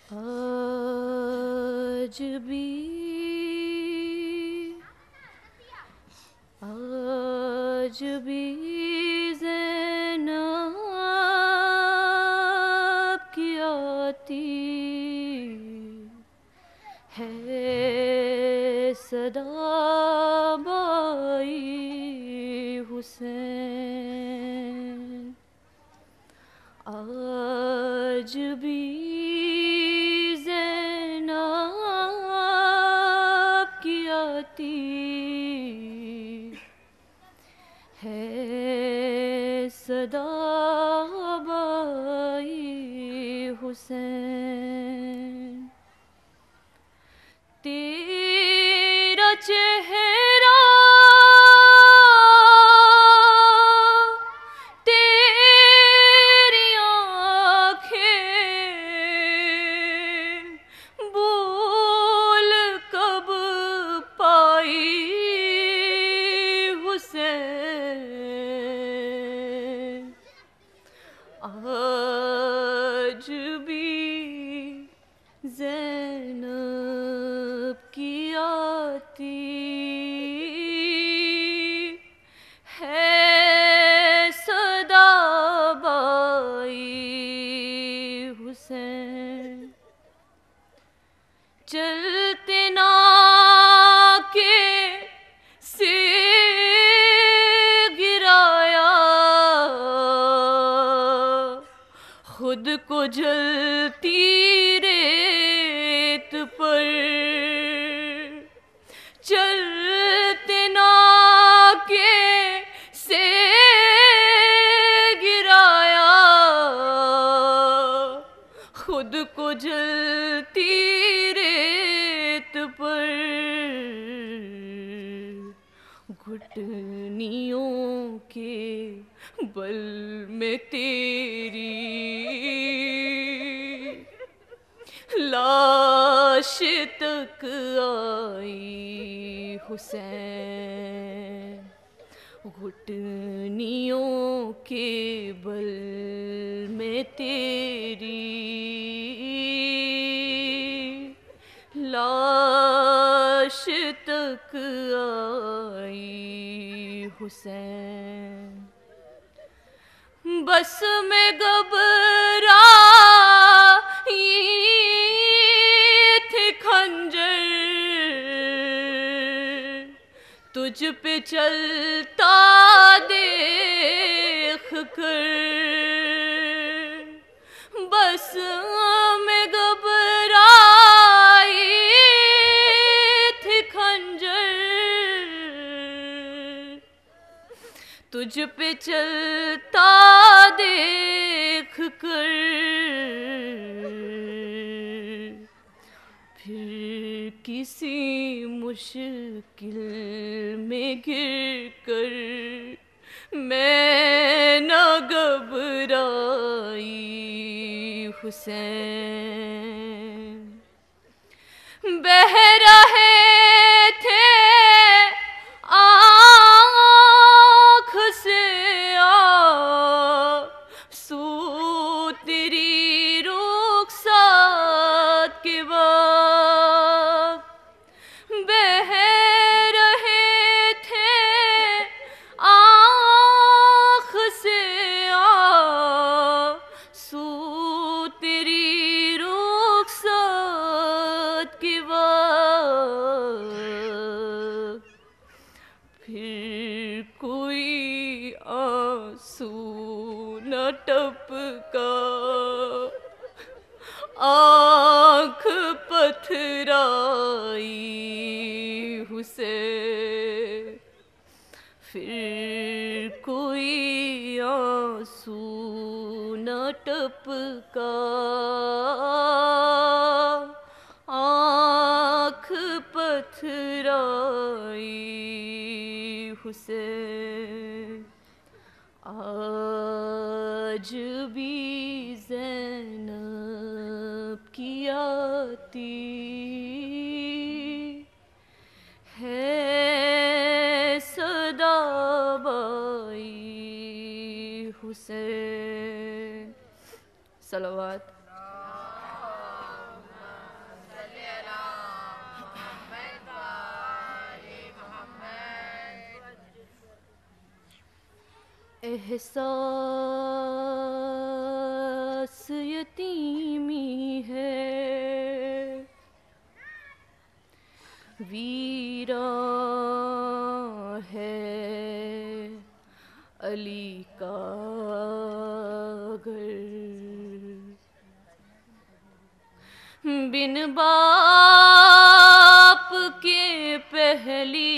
आज भी ज़ैनब की आती है सदा बाई हुसैन। आज भी ज़ैनब की आती है सदा बाई हुसैन। तेरा चेहरा तेरी आँखें बोल कब पाई हुसैन। आज भी ज़ैनब की आती है सदा बाई हुसैन। चलते ना के से गिराया खुद को जलती रेत पर। चलते ना के से गिराया खुद को जलती रेत पर। घुटनियों के बल में तेरी लाश तक आई हुसैन। घुटनियों के बल में तेरी लाश तक आई हुसैन। बस में घबराई थी खंजर तुझ पे चलता देख कर। बस में घबराई थी खंजर तुझ पे चलता देख कर। फिर किसी मुश्किल में गिर कर मैं न घबराई हुसैन। बह रहे थे आँख से आंसू तेरी रुखसात के बाद। बह रहे थे आँख से आंसू तेरी रुखसात के बाद। फिर कोई आंसू न टपका आँख पथराई हुसैन। फिर कोई आंसू न टपका आँख पथराई हुसैन। आज भी ज़ैनब की आती है सदा बाई हुसैन। सलावत। एहसास यतीमी है, वीरान है अली का घर। बिन बाप के पहली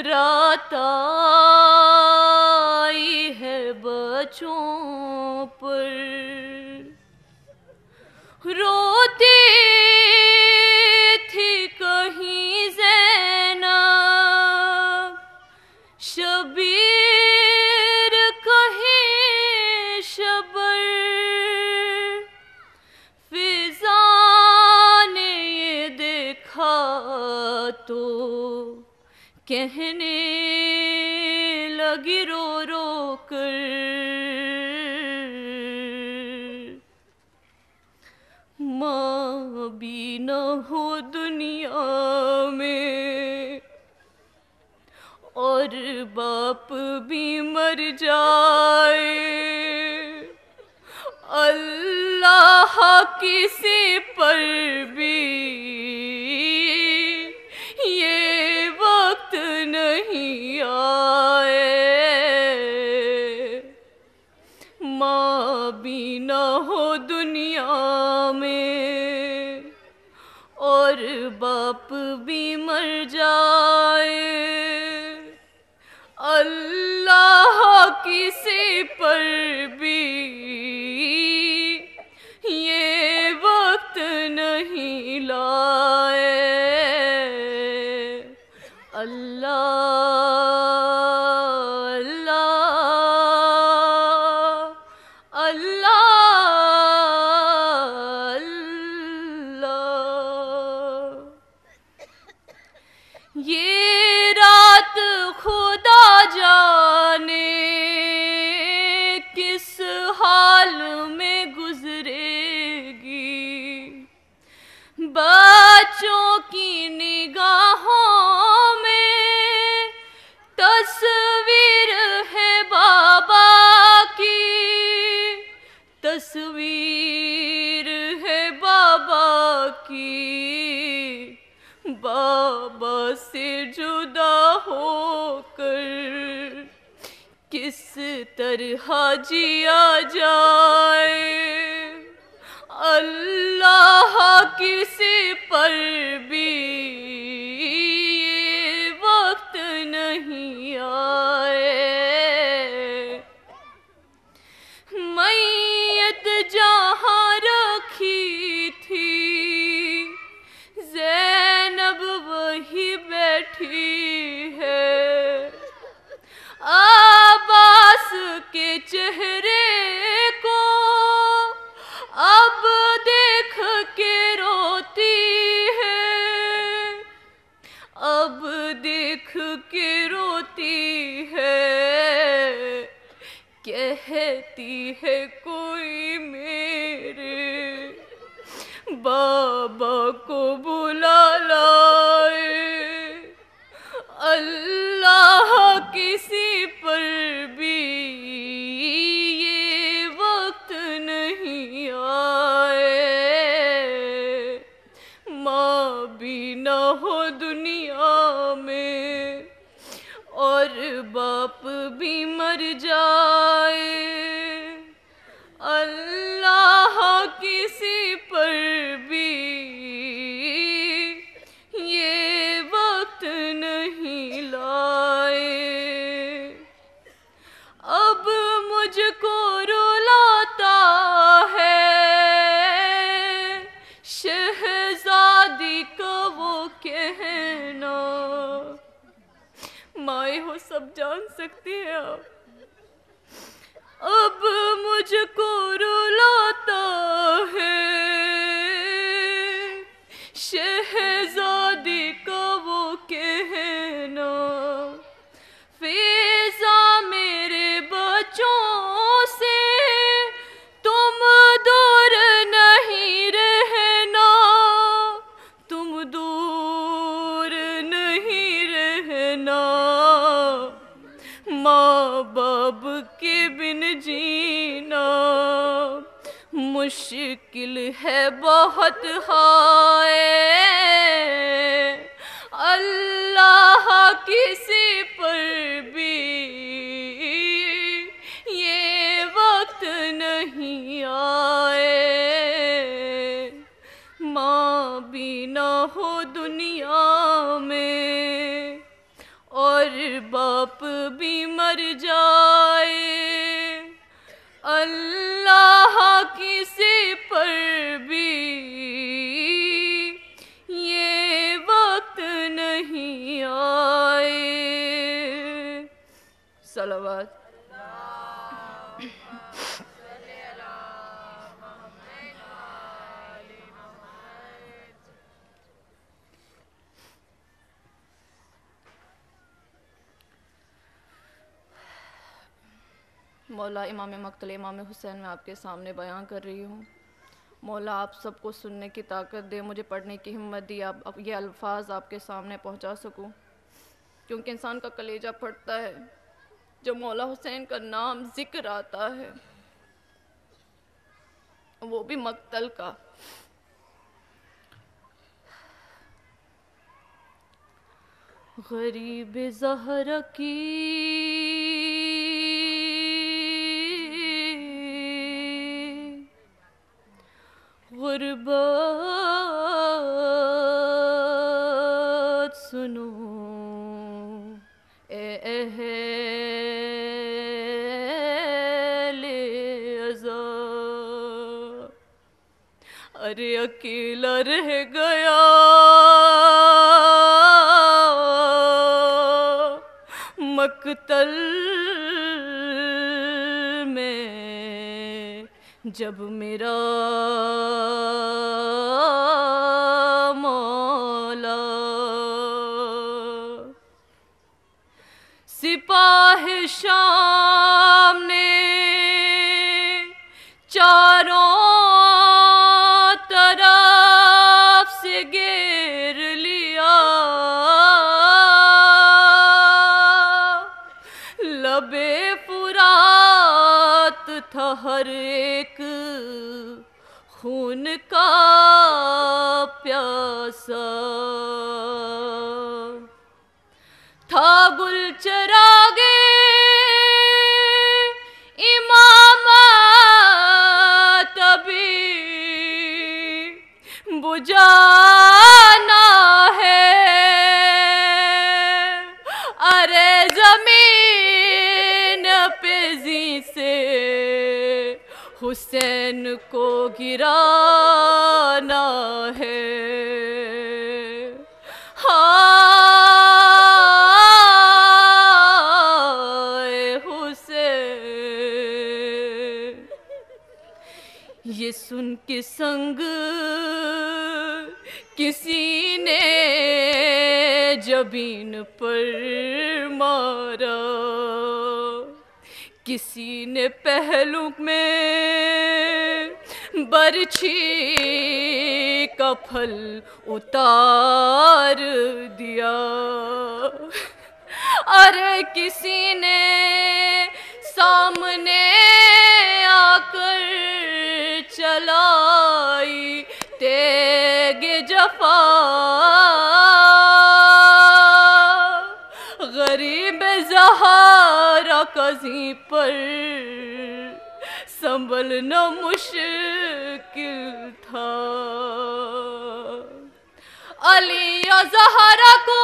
रात आई है बच्चों पर, रोती थी कहीं ज़ैनब शबीर कहीं शबर, फिज़ा ने ये देखा तो कहने लगी रो रो कर, माँ भी न हो दुनिया में और बाप भी मर जाए, अल्लाह किसी पर भी ये वक्त नहीं आए। माँ भी न हो दुनिया में और बाप भी मर जाए, अल्लाह किसी पर भी ये वक्त नहीं लाए। अल्लाह अल्लाह अल्लाह। ये रात खुदा जाने किस हाल में गुजरेगी, बच्चों की निगाहों में तस्वीर है बाबा की, तस्वीर है बाबा की, बाबा से जुदा होकर किस तरह जिया जाए, अल्लाह किसी पर भी ये वक्त नहीं आए। मैयत जहाँ रखी थी ज़ैनब वही बैठी है, अब्बास के चेहरे को अब देख के रोती है, अब देख के रोती है, कहती है कोई मेरे बाबा को बुला लाए, अल्लाह किसी पर भी ये वक्त नहीं आए। माँ भी न हो दुनिया में और बाप भी मर जाए, अल्लाह किसी पर भी ये वक्त नहीं लाए। अब मुझको रुलाता है शहजादी का वो कहना, माए हो सब जान सकती हैं आप। अब मुझको रुलाता है शहजादी का वो कहना, फिज़ा मेरे बच्चों से तुम दूर नहीं रहना, तुम दूर नहीं रहना, मुश्किल है बहुत हाय अल्लाह किसी पर भी ये वक्त नहीं आए। माँ भी ना हो दुनिया में और बाप भी मर जाए अल्लाह किसी पर भी ये वक्त नहीं आए। सलावत। मौला इमाम मक्तल इमाम हुसैन मैं आपके सामने बयां कर रही हूँ। मौला आप सबको सुनने की ताकत दे, मुझे पढ़ने की हिम्मत दी, आप ये अल्फाज आपके सामने पहुँचा सकूँ, क्योंकि इंसान का कलेजा फटता है जब मौला हुसैन का नाम जिक्र आता है, वो भी मक्तल का। गरीब ज़हरा की गुर्बत सुनो अहले अज़ा, अरे अकेला रह गया मक्तल में जब मेरा मौला। सिपाह शाम ने चारों तरफ से घेर लिया, लबे फुरात था हर एक खून का प्यासा, था गुल चरागे इमाम तभी बुझाना है, अरे जमीन पे जी से हुसैन को गिराना है। ये सुन के संग किसी ने जबीन पर मारा, किसी ने पहलू में बरछी का फल उतार दिया, अरे किसी ने सामने आकर चलाई तेग जफा, गरीब ज़हरा कज़ी पर संभलना मुश्किल था। अली और ज़हरा को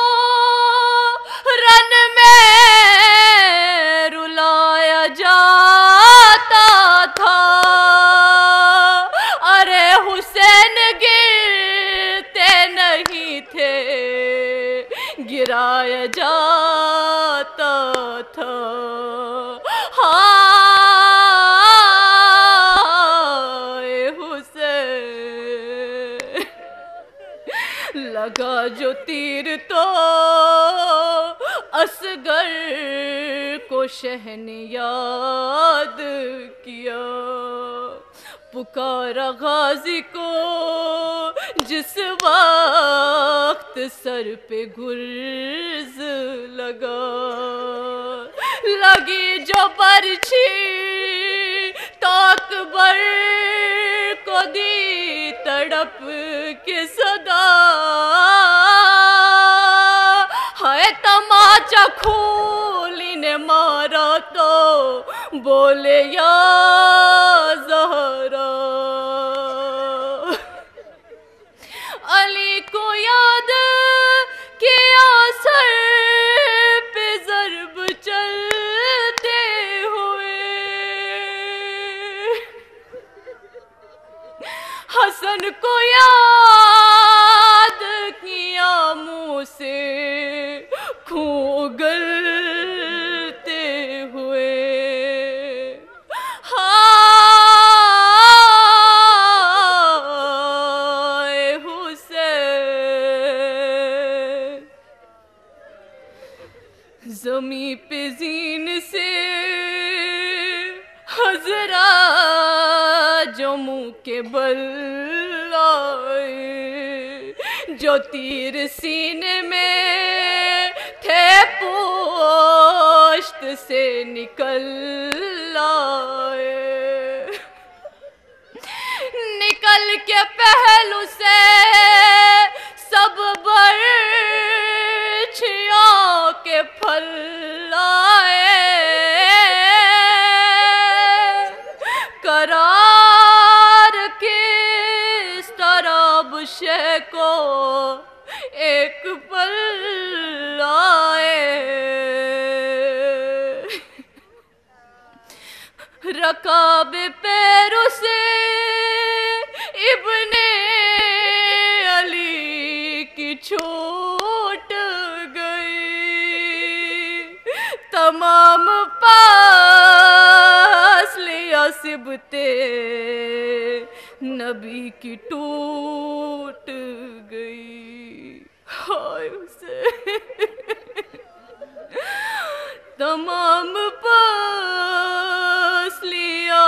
रन में रुलाया जाता था, अरे हुसैन गिरते नहीं थे गिराया जाता था। हाय हुसैन, लगा जो तीर तो असगर को शहन याद किया, पुकारा गाजी को जिस वक्त सर पे गुर्ज लगा, लगी जो बरछी तो अकबर तड़प के सदा है तमाचा खूली ने मारा तो बोले या ज़हरा। अली को याद किया सर पे ज़र्ब चलते हुए, हसन को याद किया मुँह से खून गलते हुए। हाय हुसैन, ज़मीं पे ज़ीन से हज़रा जो मुँह के बल आए, जो तीर सीने में थे पोश्त से निकल आए, निकल के पहलू से सब बर्छियों के फल आए, करार किस तरह बुशे को एक पल आए। रकाबे पैरों से इब्ने अली की छूट गई, तमाम पास लिया सिबते नबी की टूट गई। हाय तमाम पास लिया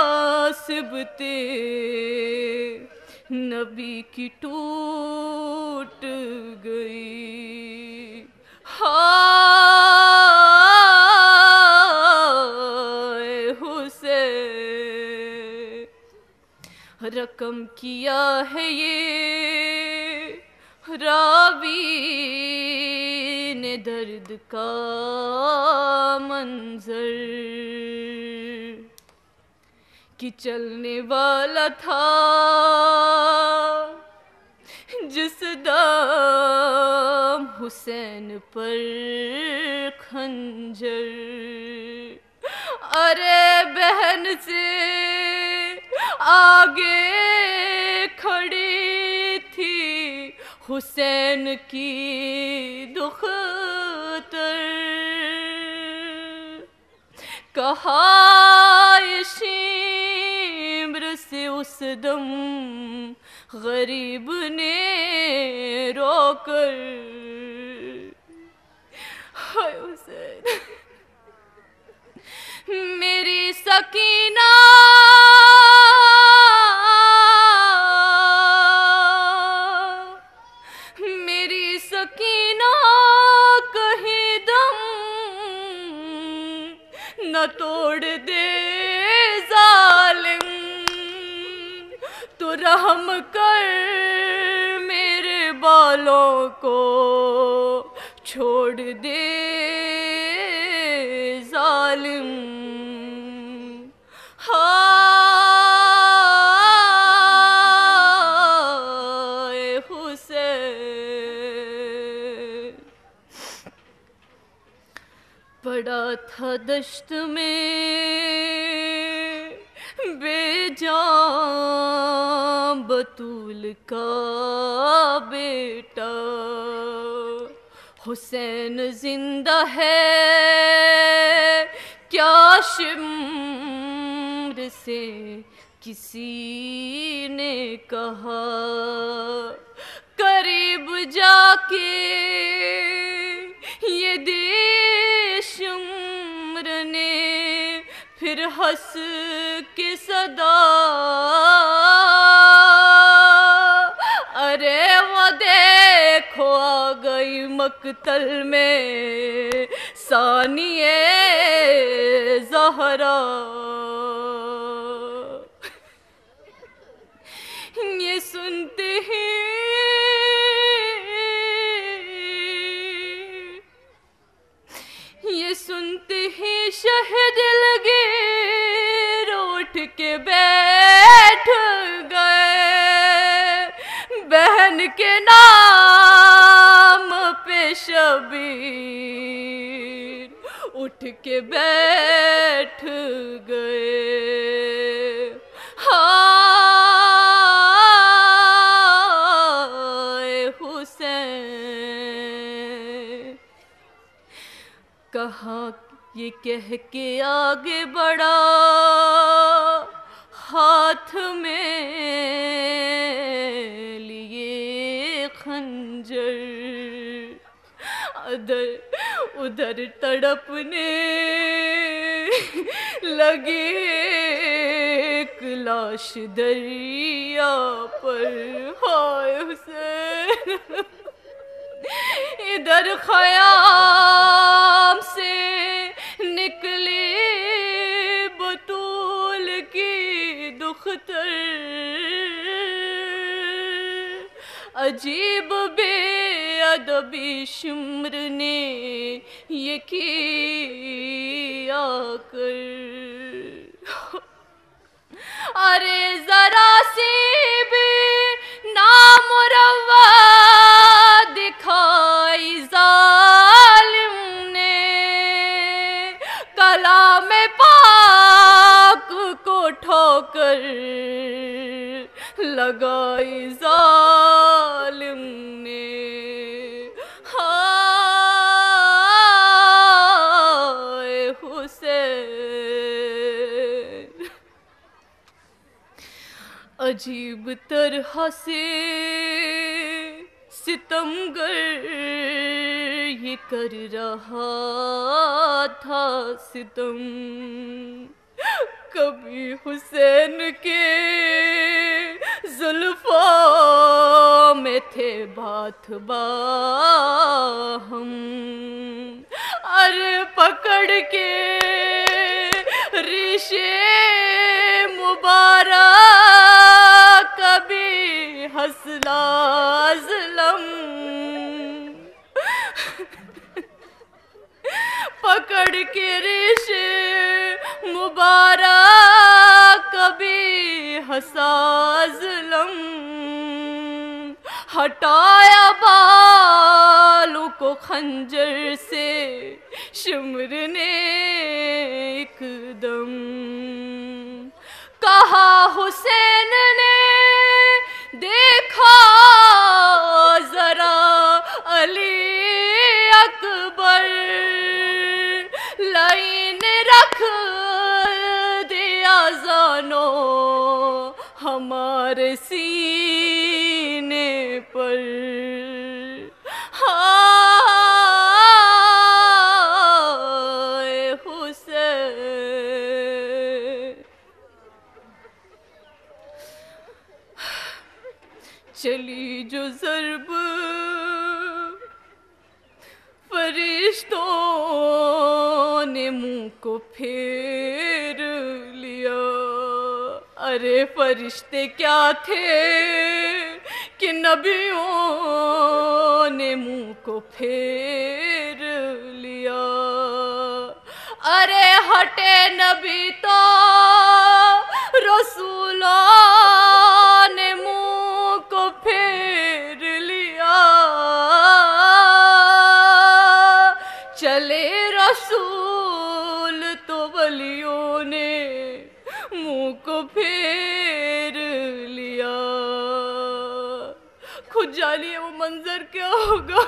सिबते नबी की टूट गई। हाय हुसैन, रकम किया है ये रावी ने दर्द का मंजर, कि चलने वाला था जिस दाम हुसैन पर खंजर। अरे बहन से आगे खड़ी थी हुसैन की दुख्तर, कहा शिम्र से उस दम गरीब ने रोकर। हाय हुसैन, मेरी सकीना मेरी सकीना कहीं दम न तोड़ दे जालिम, तू रहम कर मेरे बालों को छोड़ दे जालिम। हाय हुसैन, पड़ा था दश्त में बेजान बतूल का बेटा, हुसैन जिंदा है क्या शिम्र से किसी ने कहा, करीब जाके ये दे शिम्र ने फिर हंस के सदा, अरे वो देखो आ गई मकतल में सानिए ज़हरा। ये सुनते के नाम पे शबीर उठ के बैठ गए। हाय हुसैन कहा ये कह के आगे बढ़ा, हाथ में लिए खंजर, उधर तड़पने लगे एक लाश दरिया पर। हाय हुसैन इधर खयाम से निकली बतूल की दुख्तर, अजीब बेअदबी शिम्र ने ये किया कर। अरे जरा सी भी नामुरव्वा दिखाई जालिम ने, कलाम पाक को ठोकर लगाई जालिम ने। हाय हुसैन अजीब तरह से सितमगर ये कर रहा था सितम। कभी हुसैन के जुल्फों में थे बात बाहम, अरे पकड़ के रिशे मुबारक कभी हंसला ज़लम, पकड़ के रिशे मुबारक कभी हंसा ज़लम, हटाया बालों को खंजर से शिम्र ने एकदम। कहा हुसैन ने देखा जरा अली अकबर, लाइन रख दिया जानो हमारे सीने पर। हाय हुसैन चली जो ज़र्ब फरिश्तों ने मुंह को फेर लिया। अरे फरिश्ते क्या थे कि नबियों ने मुंह को फेर लिया। अरे हटे नबी तो रसूलों ने मुंह को फेर लिया। चले रसूल तो वलियों ने मुंह को फेर लिया। खुद जानिए वो मंजर क्या होगा।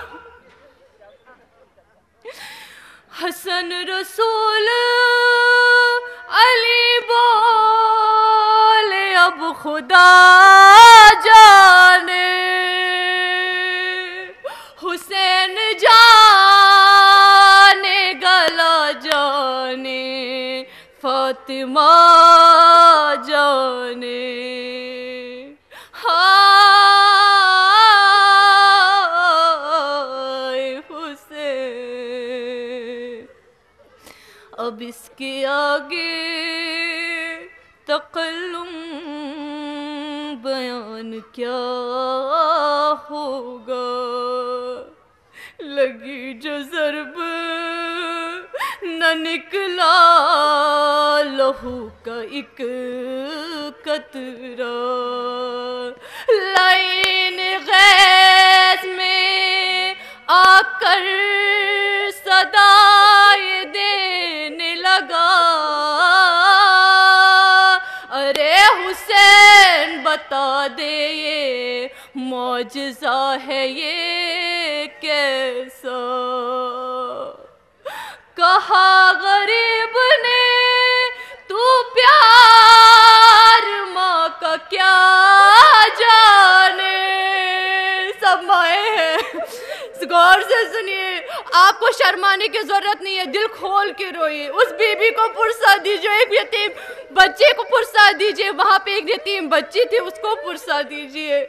हसन रसूल अली बोले अब खुदा जाने, हुसैन जाने गला जाने फातिमा जाने। हाय हुसैन अब इसके आगे तकल्लुम बयान क्या होगा। लगी जो ज़र्ब न निकला लहू का एक कतरा, लाइन गैर बता दे ये मौजज़ा है ये कैसा। कहा गरीब ने तू प्यार माँ का क्या जाने। सब माए हैं, गौर से सुनिए, आपको शर्माने की जरूरत नहीं है, दिल खोल के रोइए। उस बीबी को पुरसा दीजिए, एक यतीम बच्चे को पुरसा दीजिए, वहां पे एक यतीम बच्ची थी उसको पुरसा दीजिए।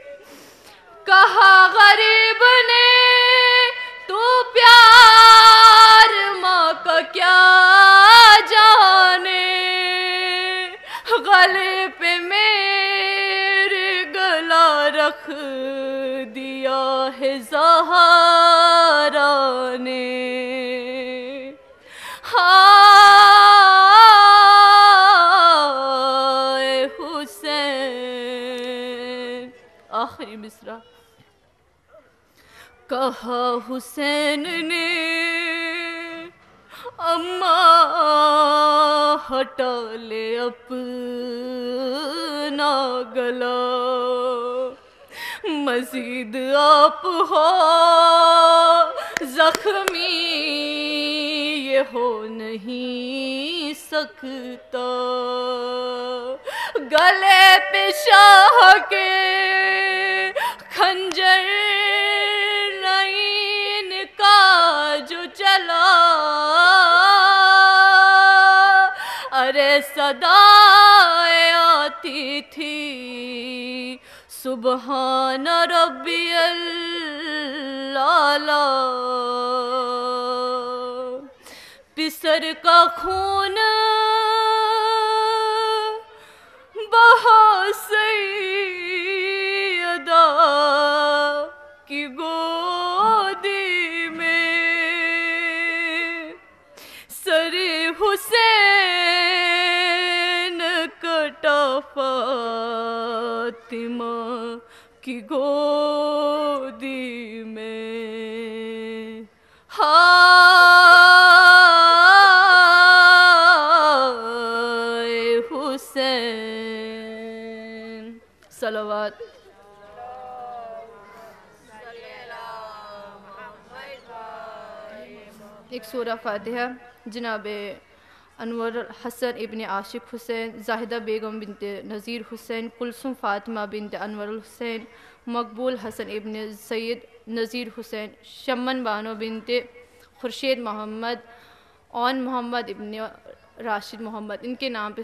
कहा गरीब ने तू प्यार माँ का क्या जाने। गले पे मेरे गला रख दिया है ज़हरा ने। हाय हुसैन, आखिरी मिसरा। कहा हुसैन ने अम्मा हटा ले अपना गला, मजीद आप हो जख्मी ये हो नहीं सकता। गले पे शाह के खंजर नहीं का जो चला, अरे सदाएं आती थी सुबहान रब्बियल आला। पिसर का खून बहा सैयदा की गोदी में, सरे हुसैन कटा फातिमा की गोदी में। हाय हुसैन। सलावत। एक सूरा फातिहा जनाब अनवर हसन इब्न आशिक हुसैन, जाहिदा बेगम बिनते नज़ीर हुसैन, कुलसुम फातिमा बिनते अनवर हुसैन, मकबूल हसन इब्न सैयद नज़ीर हुसैन, शम्मन बानो बिनते खुर्शीद मोहम्मद, औन मोहम्मद इब्न राशिद मोहम्मद, इनके नाम पे